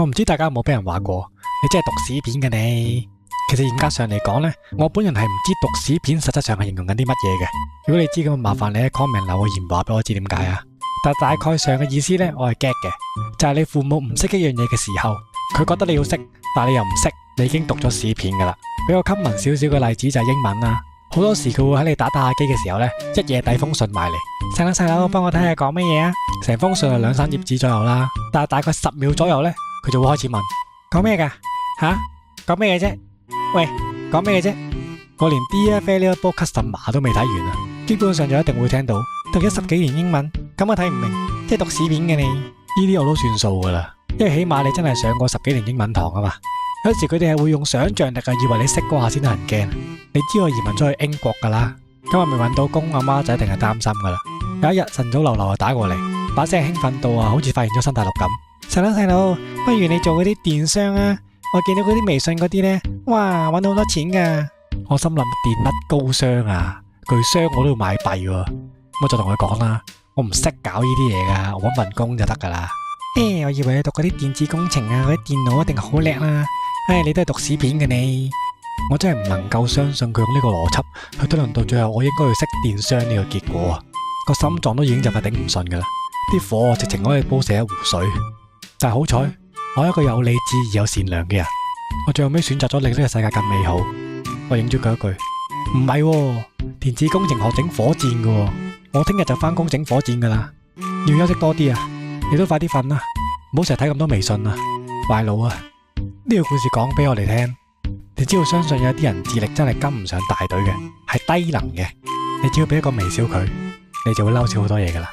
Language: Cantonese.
我唔知大家有冇俾人話過，你真係讀屎片嘅你。其實嚴格上嚟講呢，我本人係唔知讀屎片實質上係形容緊啲乜嘢嘅。如果你知咁，麻煩你喺 comment 留個言話俾我知點解啊。但大概上嘅意思呢，我係 get 嘅，就係你父母唔識一樣嘢嘅時候，佢覺得你要識，但你又唔識，你已經讀咗屎片噶啦。比較 common 少少嘅例子就係英文啦。好多時佢會喺你打下機嘅時候呢，一嘢遞封信埋嚟，細佬幫我睇下講乜嘢啊。成封信係2-3頁紙左右啦，但係大概10秒左右呢，佢就會開始問講咩噶吓，講咩嘅啫？喂，講咩嘅啫？我連 Dear Valuable Customer 都未睇完啊，基本上就一定會聽到讀咗10幾年英文，咁我睇唔明，即係讀屎片嘅你。呢啲我都算數噶啦，因為起碼你真係上過10幾年英文堂啊嘛。有時佢哋係會用想象力啊，以為你識嗰下先得人驚。你知我移民咗去英國噶啦，今日未搵到工，阿媽就一定係擔心噶啦。有一日晨早流流就打過嚟，把聲興奮到啊，好似發現咗新大陸咁。細佬，不如你做嗰啲電商啊？我見到嗰啲微信嗰啲呢，哇，搵到好多錢噶。我心諗電乜高商啊，巨商我都要買幣喎。我就同佢講啦，我唔識搞呢啲嘢噶，我搵份工就得噶啦。我以為你讀嗰啲電子工程啊，嗰啲電腦一定好叻啦。你都係讀屎片嘅你。我真係唔能夠相信佢用呢個邏輯去推論到最後我應該要識電商呢個結果啊！個心臟都已經就快頂唔順噶啦，啲火直情可以煲死一壺水。但係好彩，我係一個有理智而又善良嘅人，我最後尾選擇咗令呢個世界更美好。我應咗佢一句，唔係喎，電子工程學整火箭噶喎，我聽日就返工整火箭噶啦。要休息多啲啊，你都快啲瞓啦，唔好成日睇咁多微信啊，壞腦啊！呢個故事講俾我哋聽，你只要相信有啲人智力真係跟唔上大隊嘅，係低能嘅，你只要俾一個微笑佢，你就會嬲少好多嘢噶啦。